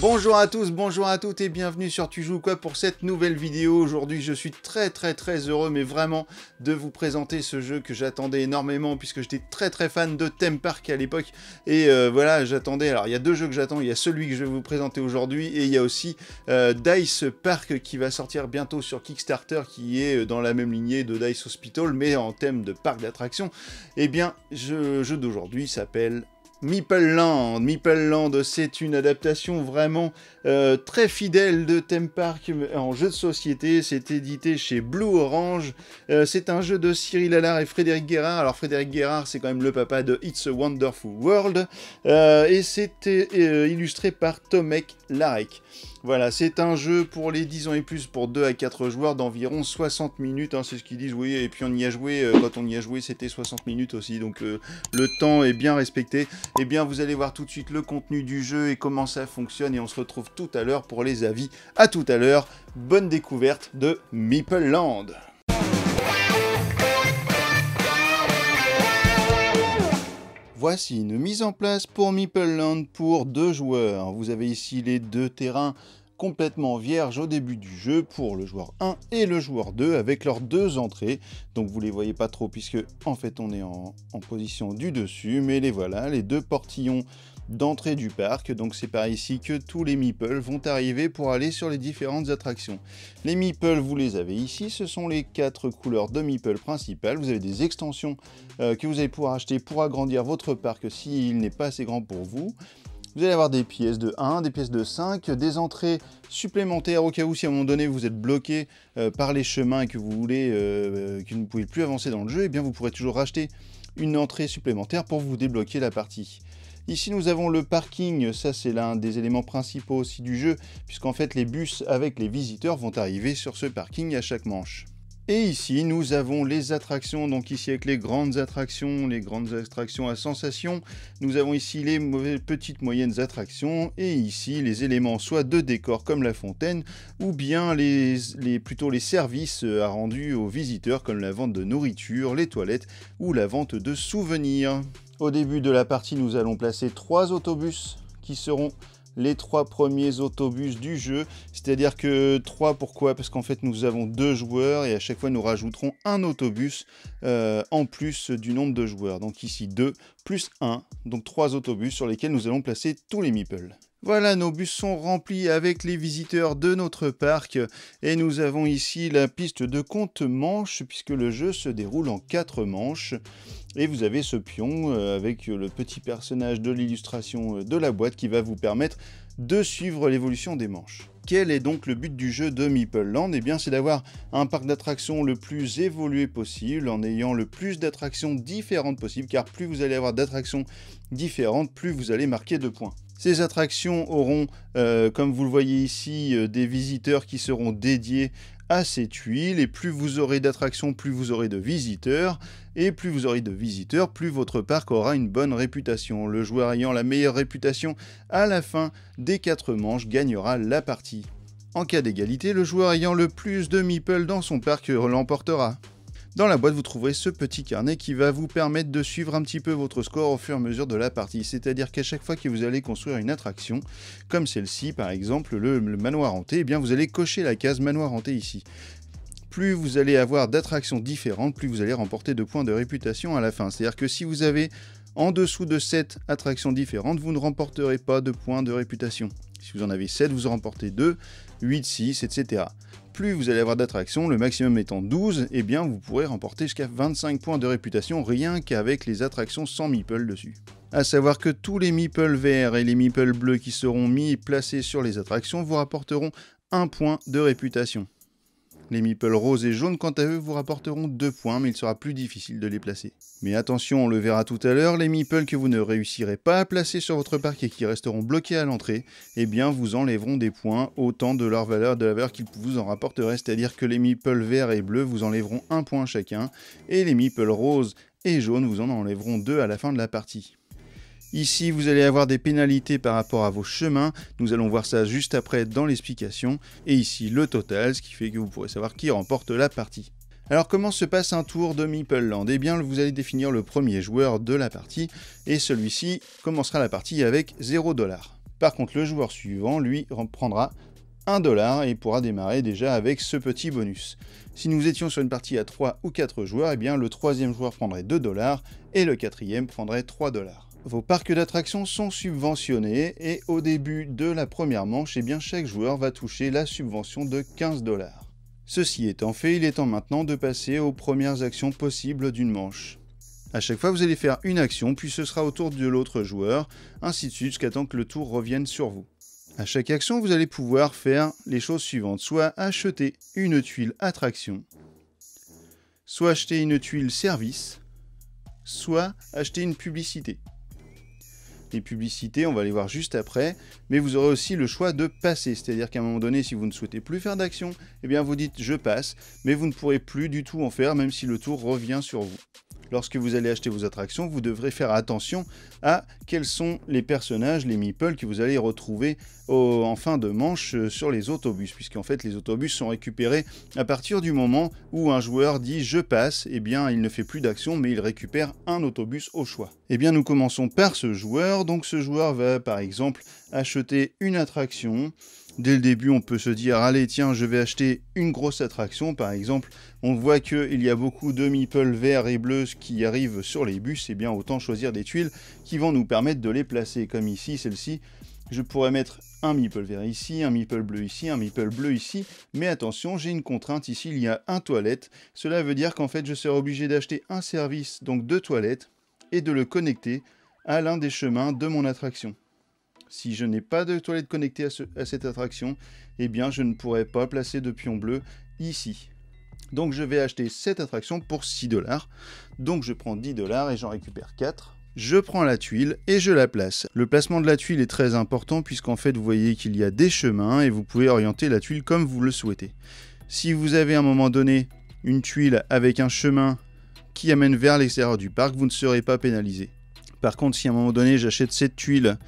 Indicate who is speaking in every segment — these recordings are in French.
Speaker 1: Bonjour à tous, bonjour à toutes et bienvenue sur Tu joues quoi pour cette nouvelle vidéo. Aujourd'hui je suis très heureux mais vraiment de vous présenter ce jeu que j'attendais énormément puisque j'étais très fan de Theme Park à l'époque et voilà j'attendais, alors il y a deux jeux que j'attends, il y a celui que je vais vous présenter aujourd'hui et il y a aussi Dice Park qui va sortir bientôt sur Kickstarter qui est dans la même lignée de Dice Hospital mais en thème de parc d'attractions. Et bien le jeu d'aujourd'hui s'appelle Meeple Land. Meeple Land, c'est une adaptation vraiment très fidèle de Theme Park en jeu de société. C'est édité chez Blue Orange. C'est un jeu de Cyril Allard et Frédéric Guérard. Alors Frédéric Guérard, c'est quand même le papa de It's a Wonderful World. Et c'était illustré par Tomek Larek. Voilà, c'est un jeu pour les 10 ans et plus, pour 2 à 4 joueurs d'environ 60 minutes, hein, c'est ce qu'ils disent, oui, et puis on y a joué, quand on y a joué, c'était 60 minutes aussi, donc le temps est bien respecté. Eh bien, vous allez voir tout de suite le contenu du jeu et comment ça fonctionne, et on se retrouve tout à l'heure pour les avis. À tout à l'heure, bonne découverte de Meeple Land. Voici une mise en place pour Meeple Land pour 2 joueurs. Vous avez ici les 2 terrains complètement vierges au début du jeu pour le joueur 1 et le joueur 2 avec leurs 2 entrées. Donc vous les voyez pas trop puisque en fait on est en position du dessus, mais les voilà, les 2 portillons d'entrée du parc. Donc c'est par ici que tous les meeples vont arriver pour aller sur les différentes attractions. Les meeples, vous les avez ici, ce sont les 4 couleurs de meeple principales. Vous avez des extensions que vous allez pouvoir acheter pour agrandir votre parc s'il n'est pas assez grand pour vous. Vous allez avoir des pièces de 1, des pièces de 5, des entrées supplémentaires au cas où si à un moment donné vous êtes bloqué par les chemins et que vous voulez que vous ne pouvez plus avancer dans le jeu, et bien vous pourrez toujours racheter une entrée supplémentaire pour vous débloquer la partie. Ici nous avons le parking, ça c'est l'un des éléments principaux aussi du jeu, puisqu'en fait les bus avec les visiteurs vont arriver sur ce parking à chaque manche. Et ici nous avons les attractions, donc ici avec les grandes attractions à sensations, nous avons ici les petites moyennes attractions, et ici les éléments soit de décor comme la fontaine, ou bien plutôt les services à rendus aux visiteurs comme la vente de nourriture, les toilettes ou la vente de souvenirs. Au début de la partie, nous allons placer 3 autobus qui seront les 3 premiers autobus du jeu. C'est-à-dire que 3, pourquoi? Parce qu'en fait, nous avons 2 joueurs et à chaque fois, nous rajouterons un autobus en plus du nombre de joueurs. Donc ici, 2 plus 1, donc 3 autobus sur lesquels nous allons placer tous les meeples. Voilà, nos bus sont remplis avec les visiteurs de notre parc et nous avons ici la piste de compte manches puisque le jeu se déroule en 4 manches. Et vous avez ce pion avec le petit personnage de l'illustration de la boîte qui va vous permettre de suivre l'évolution des manches. Quel est donc le but du jeu de Meeple Land? Eh bien, c'est d'avoir un parc d'attractions le plus évolué possible, en ayant le plus d'attractions différentes possible, car plus vous allez avoir d'attractions différentes, plus vous allez marquer de points. Ces attractions auront, comme vous le voyez ici, des visiteurs qui seront dédiés à ces tuiles, et plus vous aurez d'attractions, plus vous aurez de visiteurs, et plus vous aurez de visiteurs, plus votre parc aura une bonne réputation. Le joueur ayant la meilleure réputation à la fin des 4 manches gagnera la partie. En cas d'égalité, le joueur ayant le plus de meeples dans son parc l'emportera. Dans la boîte, vous trouverez ce petit carnet qui va vous permettre de suivre un petit peu votre score au fur et à mesure de la partie. C'est-à-dire qu'à chaque fois que vous allez construire une attraction, comme celle-ci par exemple, le manoir hanté, eh bien vous allez cocher la case manoir hanté ici. Plus vous allez avoir d'attractions différentes, plus vous allez remporter de points de réputation à la fin. C'est-à-dire que si vous avez en dessous de 7 attractions différentes, vous ne remporterez pas de points de réputation. Si vous en avez 7, vous en remportez 2, 8, 6, etc. Plus vous allez avoir d'attractions, le maximum étant 12, eh bien vous pourrez remporter jusqu'à 25 points de réputation rien qu'avec les attractions sans meeple dessus. A savoir que tous les meeples verts et les meeples bleus qui seront placés sur les attractions vous rapporteront 1 point de réputation. Les meeples roses et jaunes, quant à eux, vous rapporteront 2 points, mais il sera plus difficile de les placer. Mais attention, on le verra tout à l'heure, les meeples que vous ne réussirez pas à placer sur votre parc et qui resteront bloqués à l'entrée, eh bien vous enlèveront des points autant de leur valeur, de la valeur qu'ils vous en rapporteraient. C'est-à-dire que les meeples verts et bleus vous enlèveront 1 point chacun, et les meeples roses et jaunes vous en enlèveront 2 à la fin de la partie. Ici, vous allez avoir des pénalités par rapport à vos chemins. Nous allons voir ça juste après dans l'explication. Et ici, le total, ce qui fait que vous pourrez savoir qui remporte la partie. Alors, comment se passe un tour de Meeple Land? Eh bien, vous allez définir le premier joueur de la partie. Et celui-ci commencera la partie avec 0 $. Par contre, le joueur suivant, lui, prendra 1 dollar et pourra démarrer déjà avec ce petit bonus. Si nous étions sur une partie à 3 ou 4 joueurs, eh bien le troisième joueur prendrait 2 dollars et le quatrième prendrait 3 dollars. Vos parcs d'attractions sont subventionnés et au début de la première manche, eh bien chaque joueur va toucher la subvention de 15 dollars. Ceci étant fait, il est temps maintenant de passer aux premières actions possibles d'une manche. À chaque fois, vous allez faire une action, puis ce sera au tour de l'autre joueur, ainsi de suite jusqu'à temps que le tour revienne sur vous. À chaque action, vous allez pouvoir faire les choses suivantes. Soit acheter une tuile attraction, soit acheter une tuile service, soit acheter une publicité. Les publicités, on va les voir juste après, mais vous aurez aussi le choix de passer. C'est-à-dire qu'à un moment donné, si vous ne souhaitez plus faire d'action, eh bien vous dites « je passe », mais vous ne pourrez plus du tout en faire, même si le tour revient sur vous. Lorsque vous allez acheter vos attractions, vous devrez faire attention à quels sont les personnages, les meeples que vous allez retrouver en fin de manche sur les autobus, puisqu'en fait les autobus sont récupérés à partir du moment où un joueur dit « je passe », eh bien il ne fait plus d'action, mais il récupère un autobus au choix. Eh bien nous commençons par ce joueur, donc ce joueur va par exemple acheter une attraction. Dès le début, on peut se dire, allez, tiens, je vais acheter une grosse attraction. Par exemple, on voit qu'il y a beaucoup de meeples verts et bleus qui arrivent sur les bus. Et bien, autant choisir des tuiles qui vont nous permettre de les placer. Comme ici, celle-ci, je pourrais mettre un meeple vert ici, un meeple bleu ici, un meeple bleu ici. Mais attention, j'ai une contrainte ici, il y a un toilette. Cela veut dire qu'en fait, je serai obligé d'acheter un service, donc de toilettes, et de le connecter à l'un des chemins de mon attraction. Si je n'ai pas de toilette connectée à cette attraction, eh bien je ne pourrai pas placer de pion bleu ici. Donc je vais acheter cette attraction pour 6 dollars. Donc je prends 10 dollars et j'en récupère 4. Je prends la tuile et je la place. Le placement de la tuile est très important puisqu'en fait vous voyez qu'il y a des chemins et vous pouvez orienter la tuile comme vous le souhaitez. Si vous avez à un moment donné une tuile avec un chemin qui amène vers l'extérieur du parc, vous ne serez pas pénalisé. Par contre, si à un moment donné j'achète cette tuile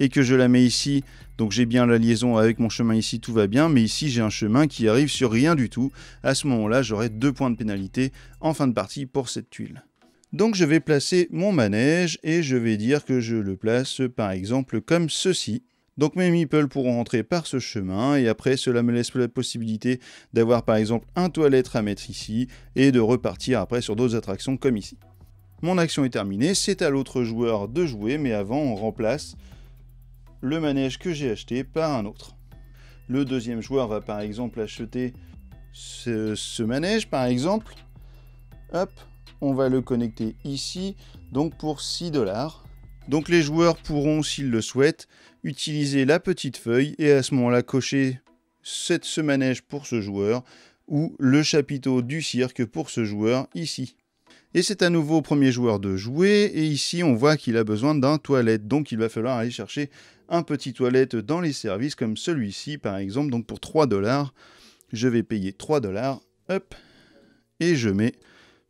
Speaker 1: et que je la mets ici, donc j'ai bien la liaison avec mon chemin ici, tout va bien, mais ici j'ai un chemin qui arrive sur rien du tout. À ce moment-là, j'aurai 2 points de pénalité en fin de partie pour cette tuile. Donc je vais placer mon manège et je vais dire que je le place par exemple comme ceci. Donc mes meeples pourront rentrer par ce chemin et après cela me laisse la possibilité d'avoir par exemple un toilette à mettre ici et de repartir après sur d'autres attractions comme ici. Mon action est terminée, c'est à l'autre joueur de jouer, mais avant on remplace le manège que j'ai acheté par un autre. Le deuxième joueur va par exemple acheter ce manège par exemple. Hop, on va le connecter ici, donc pour 6 dollars. Donc les joueurs pourront, s'ils le souhaitent, utiliser la petite feuille et à ce moment-là cocher ce manège pour ce joueur ou le chapiteau du cirque pour ce joueur ici. Et c'est à nouveau au premier joueur de jouer, et ici on voit qu'il a besoin d'un toilette, donc il va falloir aller chercher un petit toilette dans les services comme celui-ci par exemple, donc pour 3 dollars, je vais payer 3 dollars, hop, et je mets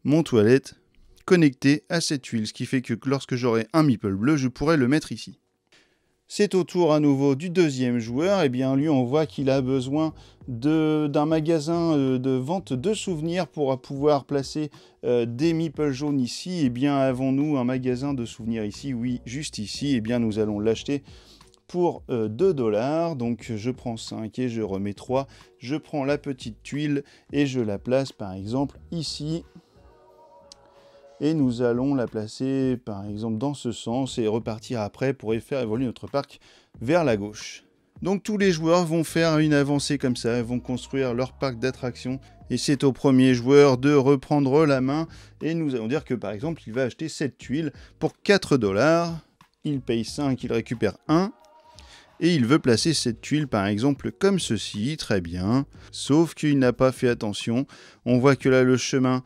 Speaker 1: mon toilette connecté à cette tuile, ce qui fait que lorsque j'aurai un meeple bleu, je pourrai le mettre ici. C'est au tour à nouveau du deuxième joueur, et bien lui on voit qu'il a besoin d'un magasin de vente de souvenirs pour pouvoir placer des meeples jaunes ici. Et bien avons-nous un magasin de souvenirs ici? Oui, juste ici, et bien nous allons l'acheter pour 2 dollars. Donc je prends 5 et je remets 3, je prends la petite tuile et je la place par exemple ici. Et nous allons la placer par exemple dans ce sens et repartir après pour faire évoluer notre parc vers la gauche. Donc tous les joueurs vont faire une avancée comme ça, ils vont construire leur parc d'attractions. Et c'est au premier joueur de reprendre la main. Et nous allons dire que par exemple il va acheter cette tuile pour 4 dollars. Il paye 5, il récupère 1. Et il veut placer cette tuile par exemple comme ceci, très bien. Sauf qu'il n'a pas fait attention. On voit que là le chemin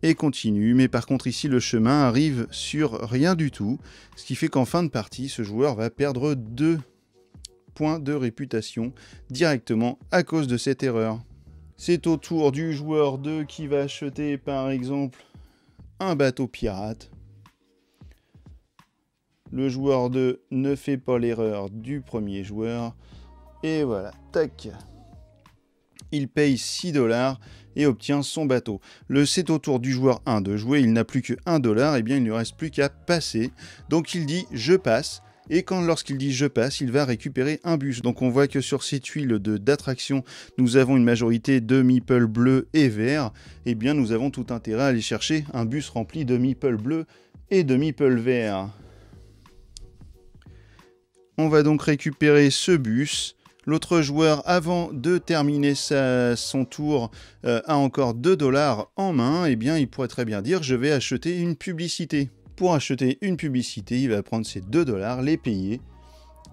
Speaker 1: et continue, mais par contre ici le chemin arrive sur rien du tout, ce qui fait qu'en fin de partie, ce joueur va perdre 2 points de réputation directement à cause de cette erreur. C'est au tour du joueur 2 qui va acheter par exemple un bateau pirate. Le joueur 2 ne fait pas l'erreur du premier joueur, et voilà, tac. Il paye 6 dollars et obtient son bateau. C'est au tour du joueur 1 de jouer, il n'a plus que 1 dollar, et bien il ne reste plus qu'à passer. Donc il dit « je passe » Et lorsqu'il dit je passe, il va récupérer un bus. Donc on voit que sur ces tuiles d'attraction, nous avons une majorité de meeples bleus et verts. Eh bien nous avons tout intérêt à aller chercher un bus rempli de meeples bleus et de meeples verts. On va donc récupérer ce bus. L'autre joueur, avant de terminer son tour, a encore 2 $ en main. Eh bien, il pourrait très bien dire « je vais acheter une publicité ». Pour acheter une publicité, il va prendre ces 2 $, les payer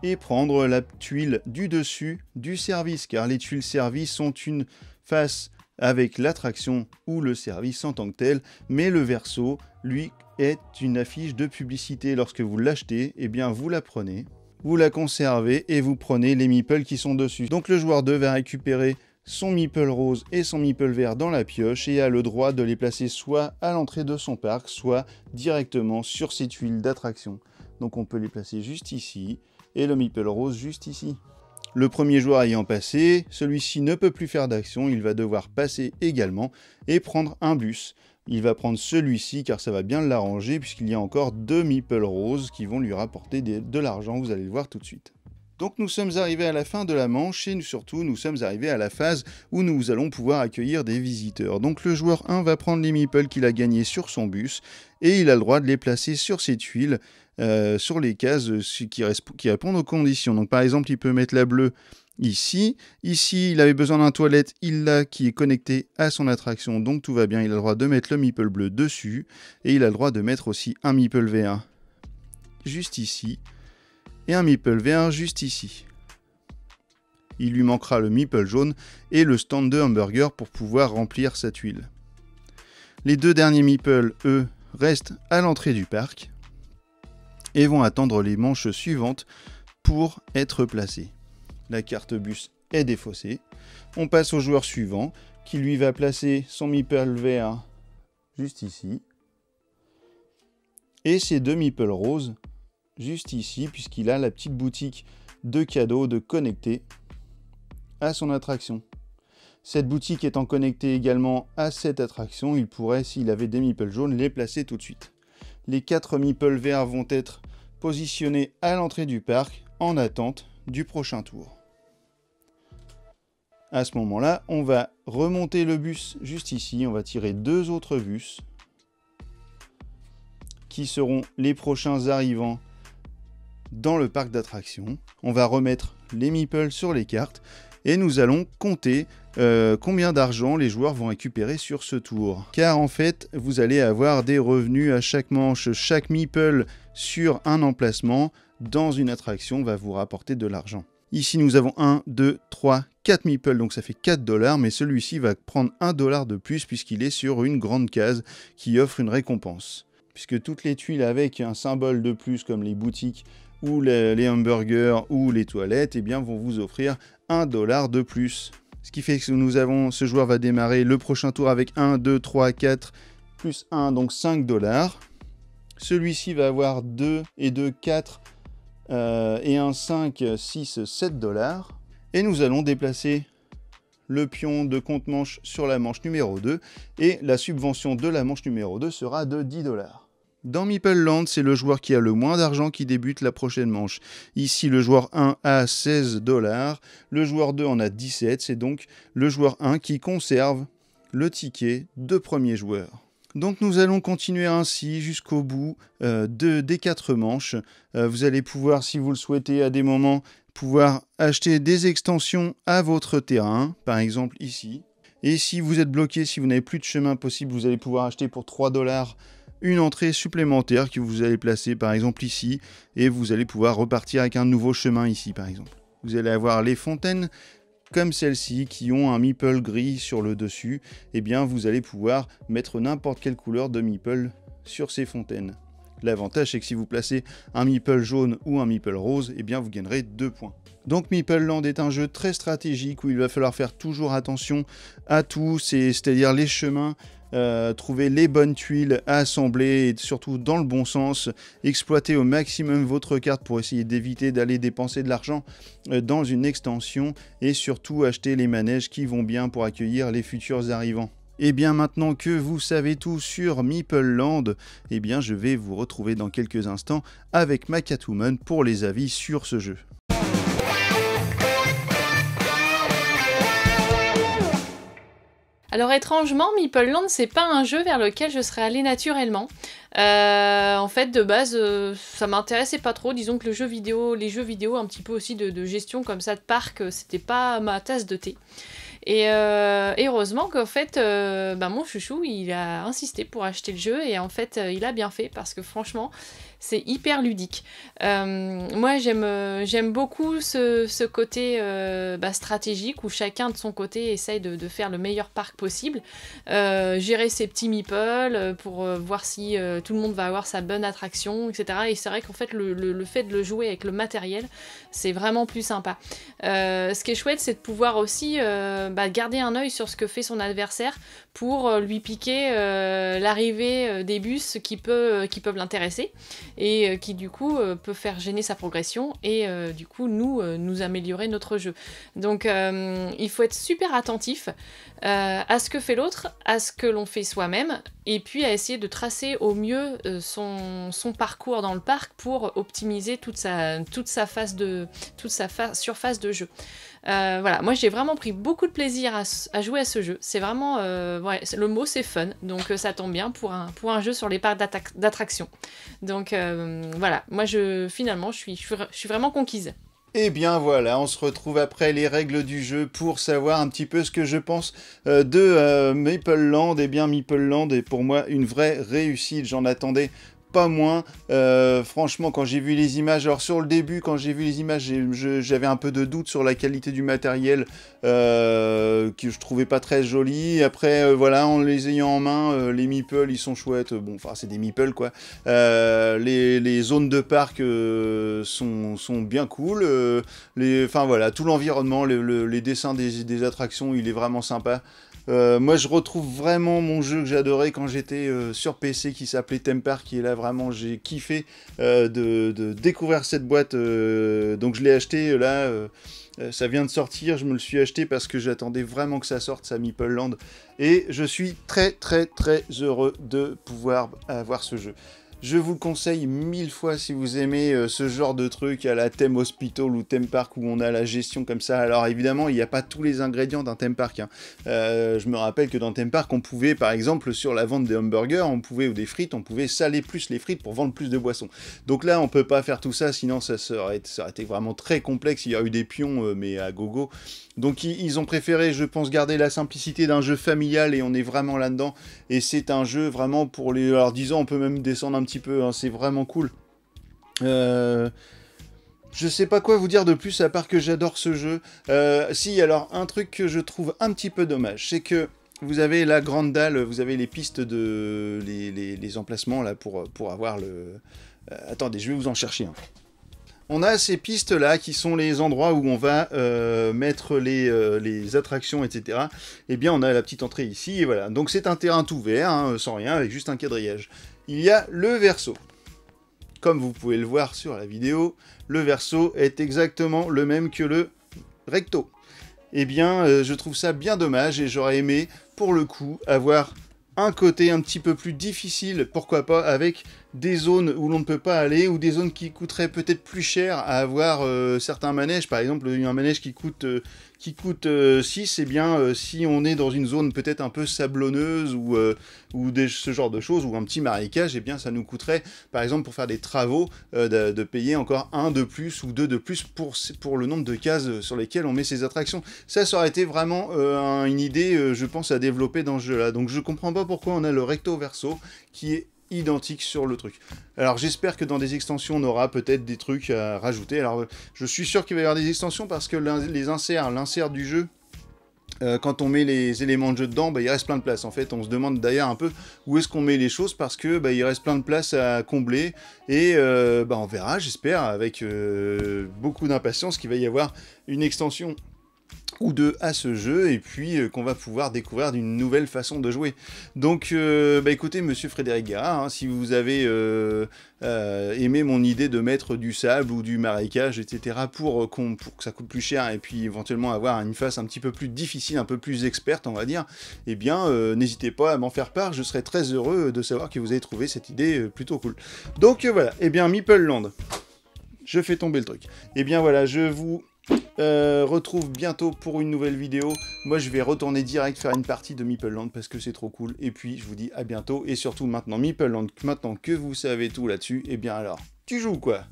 Speaker 1: et prendre la tuile du dessus du service. Car les tuiles service sont une face avec l'attraction ou le service en tant que tel. Mais le verso, lui, est une affiche de publicité. Lorsque vous l'achetez, eh bien, vous la prenez. Vous la conservez et vous prenez les meeples qui sont dessus. Donc le joueur 2 va récupérer son meeple rose et son meeple vert dans la pioche et a le droit de les placer soit à l'entrée de son parc, soit directement sur ses tuiles d'attraction. Donc on peut les placer juste ici et le meeple rose juste ici. Le premier joueur ayant passé, celui-ci ne peut plus faire d'action, il va devoir passer également et prendre un bus. Il va prendre celui-ci car ça va bien l'arranger puisqu'il y a encore 2 meeples roses qui vont lui rapporter de l'argent, vous allez le voir tout de suite. Donc nous sommes arrivés à la fin de la manche et surtout nous sommes arrivés à la phase où nous allons pouvoir accueillir des visiteurs. Donc le joueur 1 va prendre les meeples qu'il a gagnés sur son bus et il a le droit de les placer sur ses tuiles, sur les cases qui répondent aux conditions. Donc par exemple il peut mettre la bleue ici, il avait besoin d'un toilette, il l'a qui est connecté à son attraction, donc tout va bien, il a le droit de mettre le meeple bleu dessus, et il a le droit de mettre aussi un meeple vert juste ici, et un meeple vert juste ici. Il lui manquera le meeple jaune et le stand de hamburger pour pouvoir remplir sa tuile. Les 2 derniers meeples, eux, restent à l'entrée du parc, et vont attendre les manches suivantes pour être placés. La carte bus est défaussée. On passe au joueur suivant qui lui va placer son meeple vert juste ici. Et ses 2 meeples roses juste ici puisqu'il a la petite boutique de cadeaux de connecter à son attraction. Cette boutique étant connectée également à cette attraction, il pourrait, s'il avait des meeples jaunes, les placer tout de suite. Les 4 meeples verts vont être positionnés à l'entrée du parc en attente du prochain tour. À ce moment-là, on va remonter le bus juste ici. On va tirer 2 autres bus qui seront les prochains arrivants dans le parc d'attractions. On va remettre les meeples sur les cartes et nous allons compter combien d'argent les joueurs vont récupérer sur ce tour. Car en fait, vous allez avoir des revenus à chaque manche. Chaque meeple sur un emplacement dans une attraction va vous rapporter de l'argent. Ici, nous avons 1, 2, 3, 4 meeples, donc ça fait 4 $, mais celui-ci va prendre 1 $ de plus puisqu'il est sur une grande case qui offre une récompense. Puisque toutes les tuiles avec un symbole de plus, comme les boutiques ou les hamburgers ou les toilettes, eh bien, vont vous offrir 1 $ de plus. Ce qui fait que ce joueur va démarrer le prochain tour avec 1, 2, 3, 4, plus 1, donc 5 $. Celui-ci va avoir 2 et 2, 4, et un 5, 6, 7 $. Et nous allons déplacer le pion de compte-manche sur la manche numéro 2. Et la subvention de la manche numéro 2 sera de 10 $. Dans Meeple Land, c'est le joueur qui a le moins d'argent qui débute la prochaine manche. Ici, le joueur 1 a 16 $. Le joueur 2 en a 17. C'est donc le joueur 1 qui conserve le ticket de premier joueur. Donc nous allons continuer ainsi jusqu'au bout des 4 manches. Vous allez pouvoir, si vous le souhaitez, à des moments, pouvoir acheter des extensions à votre terrain, par exemple ici. Et si vous êtes bloqué, si vous n'avez plus de chemin possible, vous allez pouvoir acheter pour 3 $ une entrée supplémentaire que vous allez placer par exemple ici. Et vous allez pouvoir repartir avec un nouveau chemin ici par exemple. Vous allez avoir les fontaines comme celles-ci qui ont un meeple gris sur le dessus, eh bien vous allez pouvoir mettre n'importe quelle couleur de meeple sur ces fontaines. L'avantage c'est que si vous placez un meeple jaune ou un meeple rose, eh bien vous gagnerez 2 points. Donc Meeple Land est un jeu très stratégique où il va falloir faire toujours attention à tout, c'est-à-dire les chemins, trouver les bonnes tuiles à assembler et surtout dans le bon sens, exploiter au maximum votre carte pour essayer d'éviter d'aller dépenser de l'argent dans une extension et surtout acheter les manèges qui vont bien pour accueillir les futurs arrivants. Et bien maintenant que vous savez tout sur Meeple Land, eh bien je vais vous retrouver dans quelques instants avec ma Catwoman pour les avis sur ce jeu.
Speaker 2: Alors étrangement, Meeple Land, c'est pas un jeu vers lequel je serais allée naturellement. En fait, de base, ça m'intéressait pas trop. Disons que les jeux vidéo, un petit peu aussi de gestion comme ça de parc, c'était pas ma tasse de thé. Et heureusement qu'en fait, mon chouchou, il a insisté pour acheter le jeu et en fait, il a bien fait parce que franchement, c'est hyper ludique. Moi, j'aime beaucoup ce côté stratégique où chacun de son côté essaye de faire le meilleur parc possible. Gérer ses petits meeples pour voir si tout le monde va avoir sa bonne attraction, etc. Et c'est vrai qu'en fait, le fait de le jouer avec le matériel, c'est vraiment plus sympa. Ce qui est chouette, c'est de pouvoir aussi garder un œil sur ce que fait son adversaire pour lui piquer l'arrivée des bus qui peuvent l'intéresser et qui du coup peut faire gêner sa progression et du coup nous améliorer notre jeu. Donc il faut être super attentif à ce que fait l'autre, à ce que l'on fait soi-même et puis à essayer de tracer au mieux son parcours dans le parc pour optimiser toute sa surface de jeu. Voilà, moi j'ai vraiment pris beaucoup de plaisir à jouer à ce jeu. C'est vraiment, le mot c'est fun, donc ça tombe bien pour un jeu sur les parcs d'attractions. Donc voilà, moi finalement je suis vraiment conquise.
Speaker 1: Et bien voilà, on se retrouve après les règles du jeu pour savoir un petit peu ce que je pense de Meeple Land. Et bien Meeple Land est pour moi une vraie réussite, j'en attendais pas moins. Franchement, quand j'ai vu les images, alors sur le début, quand j'ai vu les images, j'avais un peu de doute sur la qualité du matériel que je trouvais pas très joli. Après, voilà, en les ayant en main, les meeples, ils sont chouettes. Bon, enfin, c'est des meeples, quoi. Les zones de parc sont bien cool. Enfin, voilà, tout l'environnement, les dessins des attractions, il est vraiment sympa. Moi je retrouve vraiment mon jeu que j'adorais quand j'étais sur PC qui s'appelait Theme Park, qui est là vraiment j'ai kiffé de découvrir cette boîte, donc je l'ai acheté là, ça vient de sortir, je me le suis acheté parce que j'attendais vraiment que ça sorte, ça Meeple Land, et je suis très très très heureux de pouvoir avoir ce jeu. Je vous le conseille 1000 fois si vous aimez ce genre de truc à la Theme Hospital ou Theme Park où on a la gestion comme ça. Alors évidemment, il n'y a pas tous les ingrédients d'un Theme Park. Hein. Je me rappelle que dans Theme Park, on pouvait, par exemple, sur la vente des hamburgers, ou des frites, on pouvait saler plus les frites pour vendre plus de boissons. Donc là, on peut pas faire tout ça, sinon ça aurait été vraiment très complexe. Il y a eu des pions, mais à gogo. Donc ils ont préféré, je pense, garder la simplicité d'un jeu familial et on est vraiment là-dedans. Et c'est un jeu vraiment pour les... Alors 10 ans, on peut même descendre un petit peu, hein, c'est vraiment cool. Je sais pas quoi vous dire de plus à part que j'adore ce jeu. Si, alors un truc que je trouve un petit peu dommage, c'est que vous avez la grande dalle, vous avez les pistes de... les emplacements là pour avoir le... attendez, je vais vous en chercher un. On a ces pistes-là qui sont les endroits où on va mettre les attractions, etc. Eh bien, on a la petite entrée ici, et voilà. Donc c'est un terrain tout vert, hein, sans rien, avec juste un quadrillage. Il y a le verso. Comme vous pouvez le voir sur la vidéo, le verso est exactement le même que le recto. Eh bien, je trouve ça bien dommage, et j'aurais aimé, pour le coup, avoir un côté un petit peu plus difficile, pourquoi pas, avec des zones où l'on ne peut pas aller, ou des zones qui coûteraient peut-être plus cher à avoir certains manèges. Par exemple, un manège qui coûte 6, eh bien, si on est dans une zone peut-être un peu sablonneuse, ou ce genre de choses, ou un petit marécage, eh bien, ça nous coûterait, par exemple, pour faire des travaux, de payer encore 1 de plus, ou 2 de plus, pour le nombre de cases sur lesquelles on met ces attractions. Ça aurait été vraiment une idée, je pense, à développer dans ce jeu-là. Donc je comprends pas pourquoi on a le recto verso, qui est identique sur le truc. Alors j'espère que dans des extensions on aura peut-être des trucs à rajouter. Alors je suis sûr qu'il va y avoir des extensions parce que l'insert du jeu, quand on met les éléments de jeu dedans, il reste plein de place. En fait, on se demande d'ailleurs un peu où est-ce qu'on met les choses parce que il reste plein de place à combler et on verra, j'espère, avec beaucoup d'impatience qu'il va y avoir une extension ou deux à ce jeu, et puis qu'on va pouvoir découvrir d'une nouvelle façon de jouer. Donc, écoutez, monsieur Frédéric Guérard, hein, si vous avez aimé mon idée de mettre du sable ou du marécage, etc., pour que ça coûte plus cher, et puis éventuellement avoir une phase un petit peu plus difficile, un peu plus experte, on va dire, eh bien, n'hésitez pas à m'en faire part, je serais très heureux de savoir que vous avez trouvé cette idée plutôt cool. Donc voilà, eh bien, Meeple Land, je fais tomber le truc. Eh bien voilà, je vous retrouve bientôt pour une nouvelle vidéo. Moi je vais retourner direct faire une partie de Meeple Land parce que c'est trop cool. Et puis je vous dis à bientôt. Et surtout maintenant Meeple Land, maintenant que vous savez tout là-dessus, et bien alors, tu joues quoi?